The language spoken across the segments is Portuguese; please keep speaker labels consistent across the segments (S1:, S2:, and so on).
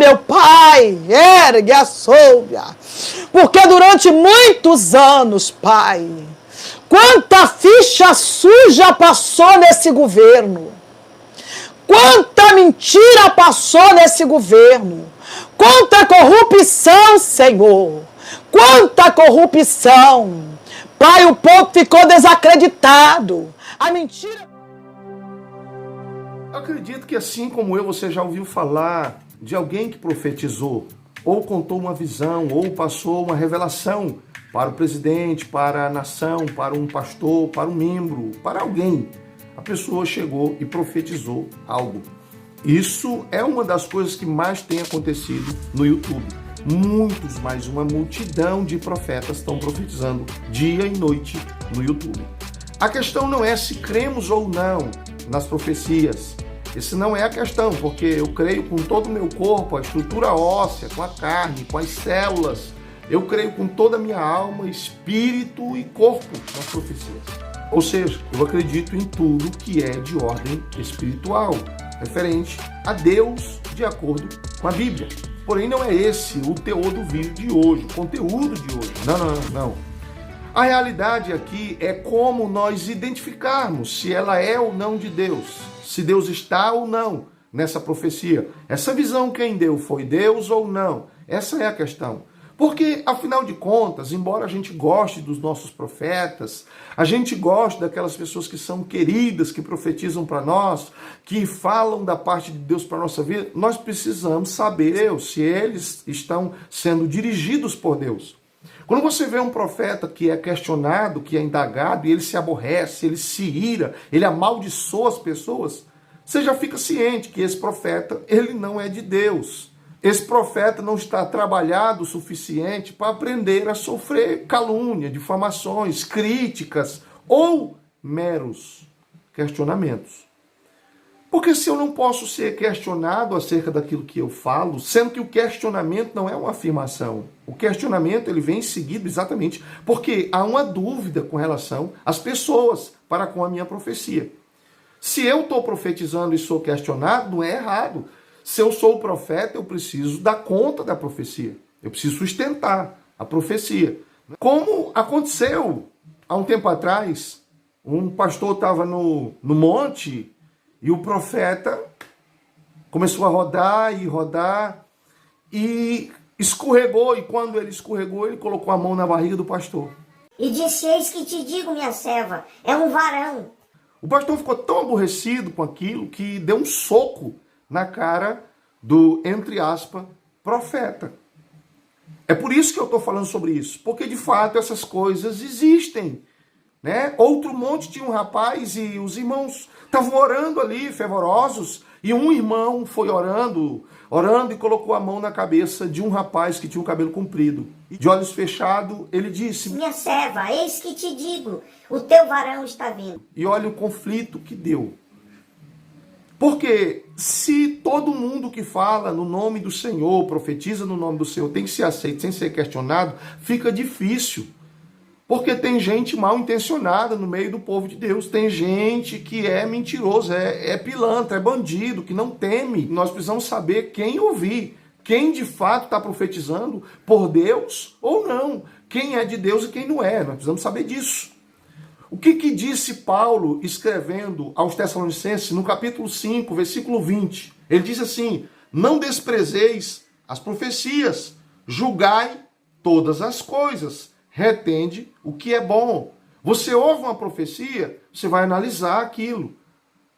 S1: meu Pai, ergue a sombra, porque durante muitos anos, Pai, quanta ficha suja passou nesse governo, quanta mentira passou nesse governo, quanta corrupção, Senhor, quanta corrupção. Pai, o povo ficou desacreditado, a mentira...
S2: Acredito que assim como eu, você já ouviu falar de alguém que profetizou, ou contou uma visão, ou passou uma revelação para o presidente, para a nação, para um pastor, para um membro, para alguém. A pessoa chegou e profetizou algo. Isso é uma das coisas que mais tem acontecido no YouTube. Muitos, mais uma multidão de profetas estão profetizando dia e noite no YouTube. A questão não é se cremos ou não nas profecias. Essa não é a questão, porque eu creio com todo o meu corpo, a estrutura óssea, com a carne, com as células. Eu creio com toda a minha alma, espírito e corpo nas profecias. Ou seja, eu acredito em tudo que é de ordem espiritual, referente a Deus, de acordo com a Bíblia. Porém, não é esse o teor do vídeo de hoje, o conteúdo de hoje. Não. A realidade aqui é como nós identificarmos se ela é ou não de Deus, se Deus está ou não nessa profecia. Essa visão quem deu foi Deus ou não? Essa é a questão. Porque, afinal de contas, embora a gente goste dos nossos profetas, a gente goste daquelas pessoas que são queridas, que profetizam para nós, que falam da parte de Deus para a nossa vida, nós precisamos saber se eles estão sendo dirigidos por Deus. Quando você vê um profeta que é questionado, que é indagado, e ele se aborrece, ele se ira, ele amaldiçoa as pessoas, você já fica ciente que esse profeta, ele não é de Deus. Esse profeta não está trabalhado o suficiente para aprender a sofrer calúnia, difamações, críticas ou meros questionamentos. Porque se eu não posso ser questionado acerca daquilo que eu falo, sendo que o questionamento não é uma afirmação. O questionamento ele vem seguido exatamente porque há uma dúvida com relação às pessoas para com a minha profecia. Se eu estou profetizando e sou questionado, não é errado. Se eu sou o profeta, eu preciso dar conta da profecia. Eu preciso sustentar a profecia. Como aconteceu há um tempo atrás, um pastor estava no monte e o profeta começou a rodar e escorregou. E quando ele escorregou, ele colocou a mão na barriga do pastor.
S3: E disse: eis que te digo, minha serva, é um varão.
S2: O pastor ficou tão aborrecido com aquilo que deu um soco na cara do, entre aspas, profeta. É por isso que eu estou falando sobre isso, porque de fato essas coisas existem, né? Outro monte tinha um rapaz e os irmãos estavam orando ali, fervorosos, e um irmão foi orando e colocou a mão na cabeça de um rapaz que tinha o cabelo comprido. De olhos fechados, ele disse:
S3: minha serva, eis que te digo, o teu varão está vindo.
S2: E olha o conflito que deu. Porque se todo mundo que fala no nome do Senhor, profetiza no nome do Senhor, tem que ser aceito sem ser questionado, fica difícil. Porque tem gente mal intencionada no meio do povo de Deus. Tem gente que é mentiroso, é pilantra, é bandido, que não teme. Nós precisamos saber quem ouvir. Quem de fato está profetizando por Deus ou não. Quem é de Deus e quem não é. Nós precisamos saber disso. O que disse Paulo escrevendo aos Tessalonicenses no capítulo 5, versículo 20? Ele diz assim: não desprezeis as profecias, julgai todas as coisas, retende o que é bom. Você ouve uma profecia, você vai analisar aquilo.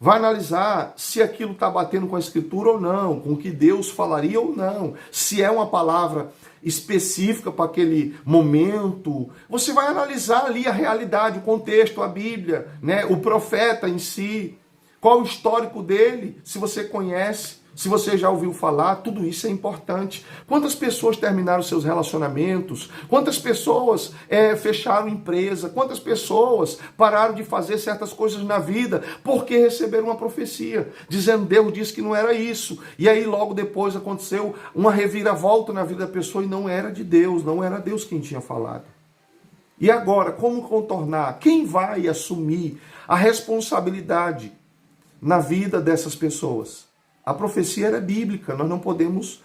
S2: Vai analisar se aquilo está batendo com a Escritura ou não, com o que Deus falaria ou não, se é uma palavra específica para aquele momento. Você vai analisar ali a realidade, o contexto, a Bíblia, né? O profeta em si, qual o histórico dele, se você conhece, se você já ouviu falar, tudo isso é importante. Quantas pessoas terminaram seus relacionamentos? Quantas pessoas fecharam empresa? Quantas pessoas pararam de fazer certas coisas na vida porque receberam uma profecia, dizendo Deus disse que não era isso. E aí logo depois aconteceu uma reviravolta na vida da pessoa e não era de Deus, não era Deus quem tinha falado. E agora, como contornar? Quem vai assumir a responsabilidade na vida dessas pessoas? A profecia era bíblica, nós não podemos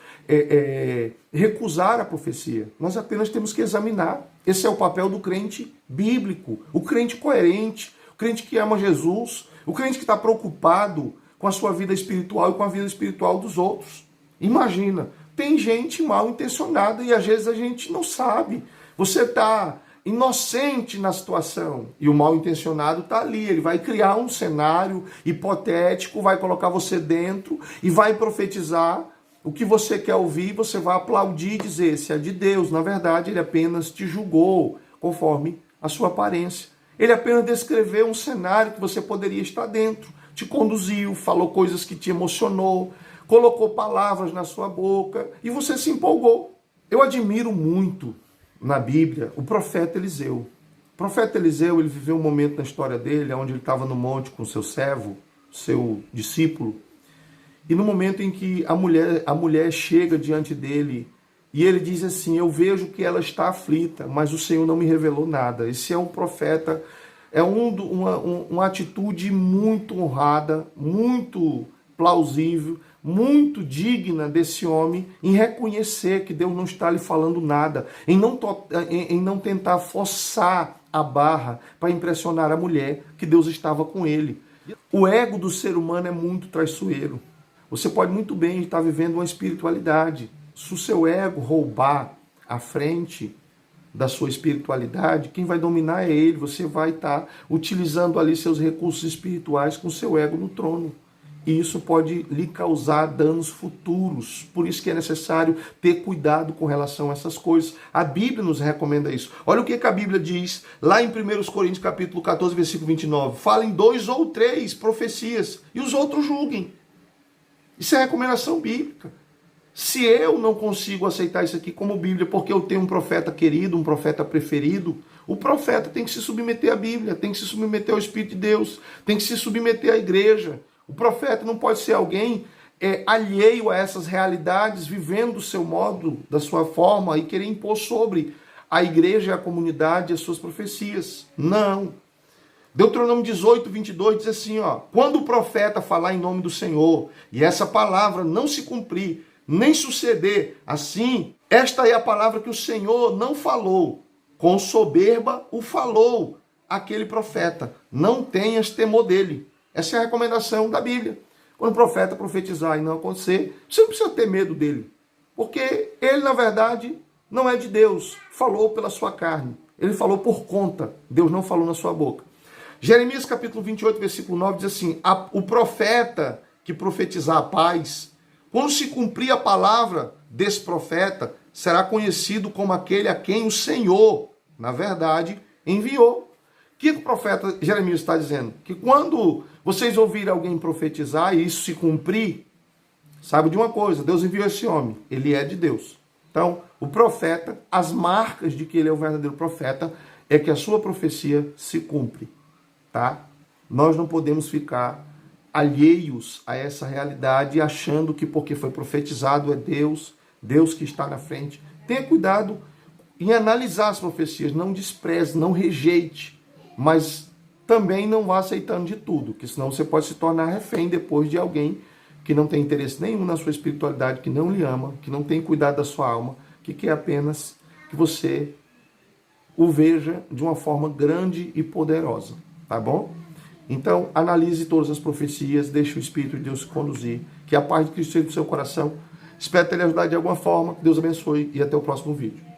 S2: recusar a profecia. Nós apenas temos que examinar. Esse é o papel do crente bíblico, o crente coerente, o crente que ama Jesus, o crente que está preocupado com a sua vida espiritual e com a vida espiritual dos outros. Imagina, tem gente mal intencionada e às vezes a gente não sabe. Você está inocente na situação e o mal intencionado está ali. Ele vai criar um cenário hipotético, vai colocar você dentro e vai profetizar o que você quer ouvir. Você vai aplaudir e dizer: se é de Deus. Na verdade, ele apenas te julgou conforme a sua aparência. Ele apenas descreveu um cenário que você poderia estar dentro, te conduziu, falou coisas que te emocionou, colocou palavras na sua boca e você se empolgou. Eu admiro muito na Bíblia o profeta Eliseu. O profeta Eliseu, ele viveu um momento na história dele onde ele estava no monte com seu servo, seu discípulo, e no momento em que a mulher chega diante dele e ele diz assim: eu vejo que ela está aflita, mas o Senhor não me revelou nada. Esse é um profeta, é uma atitude muito honrada, muito plausível, muito digna desse homem em reconhecer que Deus não está lhe falando nada, em não tentar forçar a barra para impressionar a mulher, que Deus estava com ele. O ego do ser humano é muito traiçoeiro. Você pode muito bem estar vivendo uma espiritualidade. Se o seu ego roubar a frente da sua espiritualidade, quem vai dominar é ele. Você vai estar utilizando ali seus recursos espirituais com seu ego no trono. E isso pode lhe causar danos futuros. Por isso que é necessário ter cuidado com relação a essas coisas. A Bíblia nos recomenda isso. Olha o que a Bíblia diz lá em 1 Coríntios capítulo 14, versículo 29. Falem 2 ou 3 profecias e os outros julguem. Isso é recomendação bíblica. Se eu não consigo aceitar isso aqui como Bíblia porque eu tenho um profeta querido, um profeta preferido, o profeta tem que se submeter à Bíblia, tem que se submeter ao Espírito de Deus, tem que se submeter à igreja. O profeta não pode ser alguém alheio a essas realidades, vivendo do seu modo, da sua forma, e querer impor sobre a igreja, a comunidade, as suas profecias. Não. Deuteronômio 18, 22 diz assim, ó: quando o profeta falar em nome do Senhor, e essa palavra não se cumprir, nem suceder assim, esta é a palavra que o Senhor não falou, com soberba o falou aquele profeta. Não tenhas temor dele. Essa é a recomendação da Bíblia. Quando o profeta profetizar e não acontecer, você não precisa ter medo dele. Porque ele, na verdade, não é de Deus. Falou pela sua carne. Ele falou por conta. Deus não falou na sua boca. Jeremias capítulo 28, versículo 9 diz assim: o profeta que profetizar a paz, quando se cumprir a palavra desse profeta, será conhecido como aquele a quem o Senhor, na verdade, enviou. O que o profeta Jeremias está dizendo? Que quando vocês ouvirem alguém profetizar e isso se cumprir, sabe de uma coisa: Deus enviou esse homem, ele é de Deus. Então, o profeta, as marcas de que ele é o verdadeiro profeta, é que a sua profecia se cumpre, tá? Nós não podemos ficar alheios a essa realidade, achando que porque foi profetizado é Deus, Deus que está na frente. Tenha cuidado em analisar as profecias, não despreze, não rejeite, mas também não vá aceitando de tudo, que senão você pode se tornar refém depois de alguém que não tem interesse nenhum na sua espiritualidade, que não lhe ama, que não tem cuidado da sua alma, que quer apenas que você o veja de uma forma grande e poderosa, tá bom? Então, analise todas as profecias, deixe o Espírito de Deus conduzir, que a paz de Cristo seja no seu coração. Espero ter lhe ajudado de alguma forma. Deus abençoe e até o próximo vídeo.